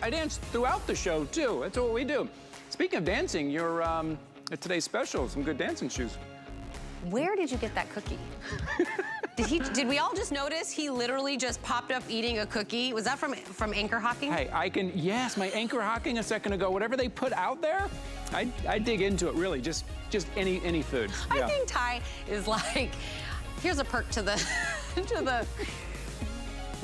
I dance throughout the show, too. That's what we do. Speaking of dancing, you're at today's special, some good dancing shoes. Where did you get that cookie? Did we all just notice he literally just popped up eating a cookie? Was that from anchor hocking? Hey, yes, my anchor hocking a second ago. Whatever they put out there, I dig into it, really. Just any food. I think Ty is like, here's a perk to the to the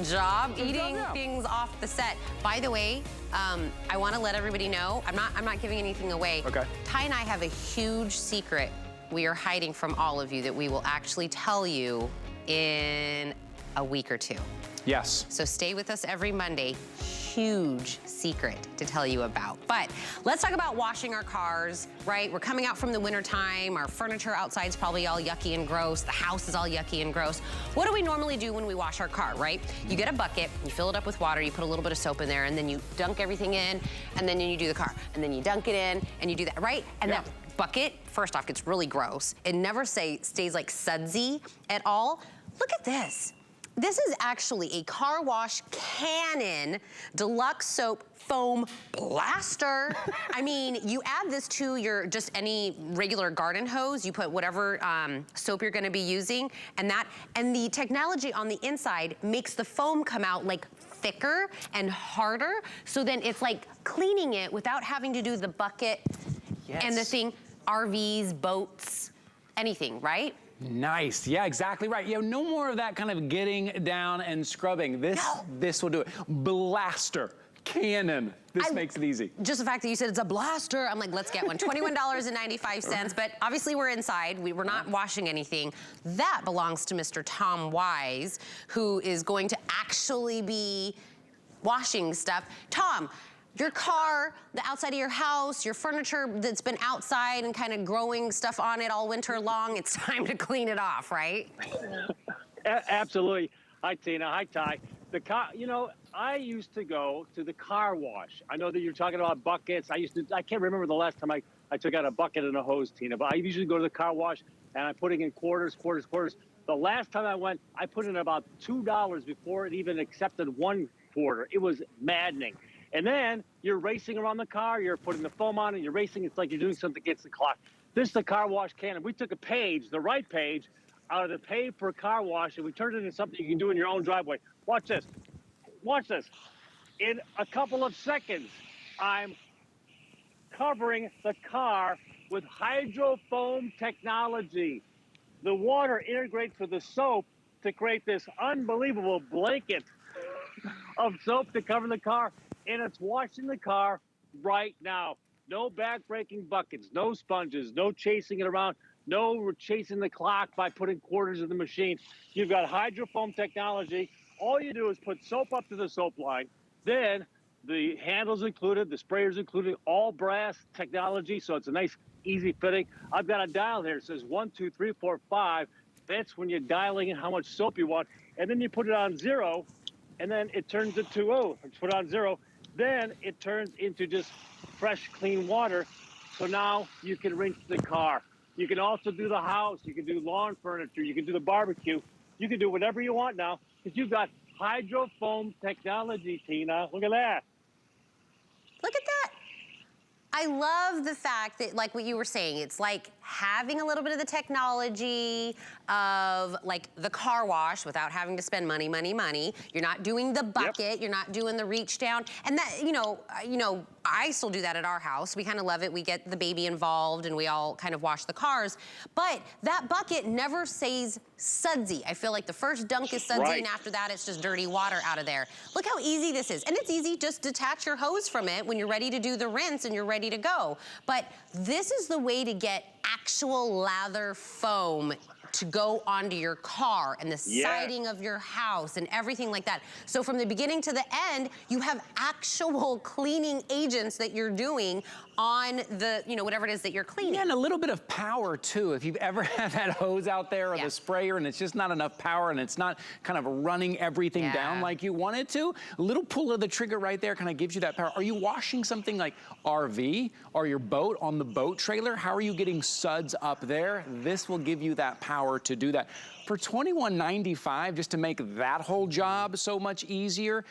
job, eating things off the set. By the way, I want to let everybody know, I'm not giving anything away. Okay. Ty and I have a huge secret we are hiding from all of you that we will actually tell you in a week or two. Yes. So stay with us every Monday. Huge secret to tell you about. But let's talk about washing our cars, right? We're coming out from the winter time. Our furniture outside's probably all yucky and gross. The house is all yucky and gross. What do we normally do when we wash our car, right? You get a bucket, you fill it up with water, you put a little bit of soap in there, and then you dunk everything in, and then you do the car. And then you dunk it in, and you do that, right? And that bucket, first off, gets really gross. It never stays like sudsy at all. Look at this. This is actually a Carwash Cannon Deluxe Soap Foam Blaster. I mean, you add this to your just any regular garden hose. You put whatever soap you're gonna be using, and the technology on the inside makes the foam come out like thicker and harder, so then it's like cleaning it without having to do the bucket and the thing, RVs, boats, anything, right? Nice, yeah, exactly right. No more of that kind of getting down and scrubbing. This will do it. Blaster, Cannon. This makes it easy. Just the fact that you said it's a blaster, I'm like, let's get one. $21.95, but obviously we're inside. We're not washing anything. That belongs to Mr. Tom Wise, who is going to actually be washing stuff. Tom, your car, the outside of your house, your furniture that's been outside and kind of growing stuff on it all winter long, it's time to clean it off, right? Absolutely. Hi, Tina. Hi, Ty. The car, I used to go to the car wash. I know that you're talking about buckets. I can't remember the last time I took out a bucket and a hose, Tina, but I usually go to the car wash and I'm putting in quarters. The last time I went, I put in about $2 before it even accepted 1 quarter. It was maddening. And then you're racing around the car, you're putting the foam on and you're racing. It's like you're doing something against the clock. This is the Carwash Cannon. We took a page, the right page, out of the pay for car wash, and we turned it into something you can do in your own driveway. Watch this. Watch this. In a couple of seconds, I'm covering the car with hydrofoam technology. The water integrates with the soap to create this unbelievable blanket of soap to cover the car. And it's washing the car right now. No back-breaking buckets, no sponges, no chasing it around, no chasing the clock by putting quarters in the machine. You've got hydrofoam technology. All you do is put soap up to the soap line. Then the handle's included, the sprayer's included, all brass technology, so it's a nice, easy fitting. I've got a dial here. It says 1, 2, 3, 4, 5. That's when you're dialing in how much soap you want. And then you put it on 0, and then it turns to 2. Put it on 0. Then it turns into just fresh, clean water. So now you can rinse the car. You can also do the house. You can do lawn furniture. You can do the barbecue. You can do whatever you want now because you've got hydrofoam technology, Tina. Look at that. Look at that. I love the fact that, like what you were saying, it's like having a little bit of the technology of like the car wash without having to spend money. You're not doing the bucket, you're not doing the reach down. And that, I still do that at our house. We kind of love it. We get the baby involved and we all kind of wash the cars. But that bucket never stays sudsy. I feel like the first dunk is sudsy and after that it's just dirty water out of there. Look how easy this is. And it's easy, just detach your hose from it when you're ready to do the rinse and you're ready to go. But this is the way to get actual lather foam to go onto your car and the siding of your house and everything like that. So from the beginning to the end, you have actual cleaning agents that you're doing on the, whatever it is that you're cleaning. Yeah, and a little bit of power too. If you've ever had that hose out there or the sprayer and it's just not enough power and it's not kind of running everything down like you want it to, a little pull of the trigger right there kind of gives you that power. Are you washing something like RV or your boat on the boat trailer? How are you getting suds up there? This will give you that power to do that. for $21.95, just to make that whole job so much easier,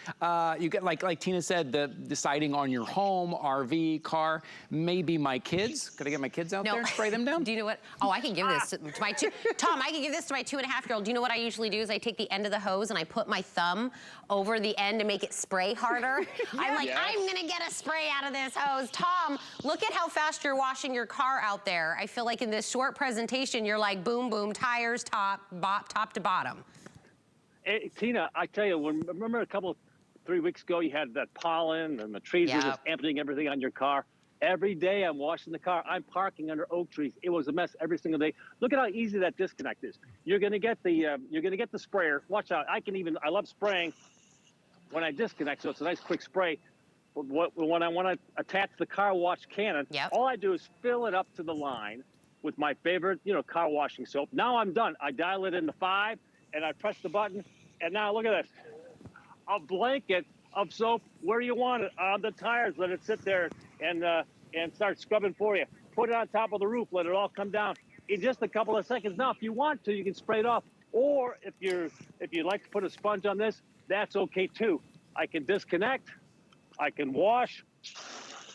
you get, like Tina said, the siding on your home, RV, car, maybe my kids. Could I get my kids out there and spray them down? Do you know what? Oh, I can give this to my Tom, I can give this to my 2.5-year-old. Do you know what I usually do is I take the end of the hose and I put my thumb over the end to make it spray harder. I'm like, I'm gonna get a spray out of this hose. Tom, look at how fast you're washing your car out there. I feel like in this short presentation, you're like boom, boom, tires, top to bottom. Hey, Tina, I tell you, remember 3 weeks ago, you had that pollen and the trees were just emptying everything on your car. Every day I'm washing the car. I'm parking under oak trees. It was a mess every single day. Look at how easy that disconnect is. You're gonna get the sprayer. Watch out. I love spraying when I disconnect, so it's a nice quick spray. When I want to attach the Carwash Cannon, all I do is fill it up to the line with my favorite, car washing soap. Now I'm done. I dial it into 5 and I press the button, and now look at this. A blanket of soap where you want it, on the tires. Let it sit there and start scrubbing for you. Put it on top of the roof. Let it all come down in just a couple of seconds. Now, if you want to, you can spray it off. Or if you'd like to put a sponge on this, that's okay too. I can disconnect, I can wash,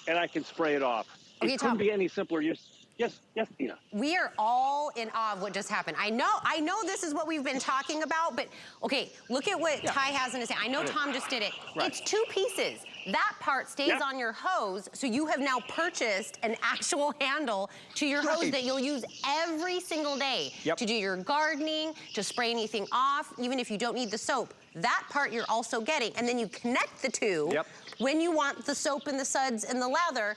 and I can spray it off. Okay, it couldn't be any simpler. Yes, Tina. We are all in awe of what just happened. I know this is what we've been talking about, but okay, look at what Ty has in his hand. I know Tom just did it. Right. It's 2 pieces. That part stays on your hose, so you have now purchased an actual handle to your hose that you'll use every single day to do your gardening, to spray anything off, even if you don't need the soap. That part you're also getting, and then you connect the two when you want the soap and the suds and the lather.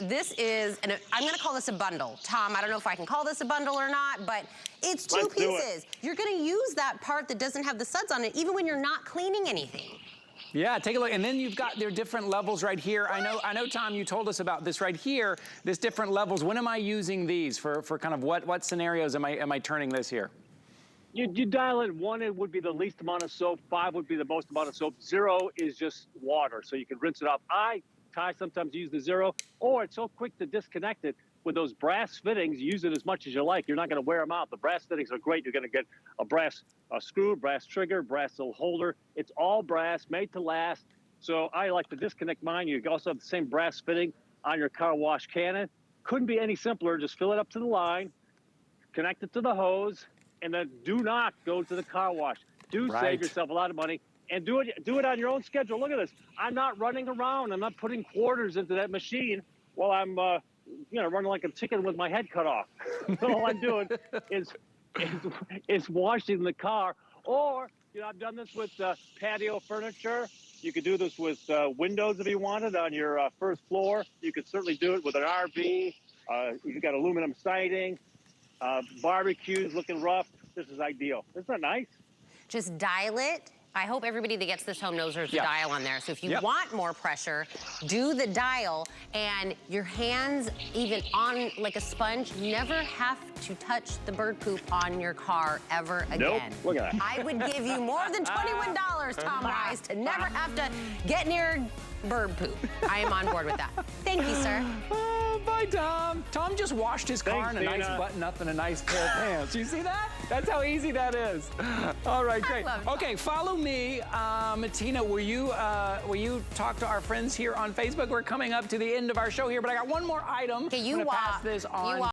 This is, I'm gonna call this a bundle. Tom, I don't know if I can call this a bundle or not, but it's 2 pieces. You're gonna use that part that doesn't have the suds on it, even when you're not cleaning anything. Yeah, take a look. And then you've got their different levels right here. I know, Tom, you told us about this right here, this different levels. When am I using these for kind of what scenarios am I turning this here? You dial it. 1, it would be the least amount of soap. 5 would be the most amount of soap. 0 is just water, so you can rinse it off. I sometimes use the 0, or it's so quick to disconnect it with those brass fittings. Use it as much as you like. You're not going to wear them out. The brass fittings are great. You're going to get a brass screw, brass trigger, brass little holder. It's all brass, made to last. So I like to disconnect mine. You also have the same brass fitting on your Carwash Cannon. Couldn't be any simpler. Just fill it up to the line, connect it to the hose, and then do not go to the car wash. Save yourself a lot of money. And do it on your own schedule. Look at this. I'm not running around. I'm not putting quarters into that machine while I'm, running like a chicken with my head cut off. All I'm doing is washing the car. Or, I've done this with patio furniture. You could do this with windows if you wanted on your first floor. You could certainly do it with an RV. You've got aluminum siding, barbecues looking rough. This is ideal. Isn't that nice? Just dial it. I hope everybody that gets this home knows there's a dial on there. So if you want more pressure, do the dial, and your hands, even on like a sponge, never have to touch the bird poop on your car ever again. Nope. Look at that. I would give you more than $21, Tom Wise, to never have to get near bird poop. I am on board with that. Thank you, sir. Bye, Tom. Tom just washed his car in a nice button up and a nice pair of pants. You see that? That's how easy that is. All right, great. Okay, follow me. Tina, will you talk to our friends here on Facebook? We're coming up to the end of our show here, but I got one more item. Okay, you pass this on.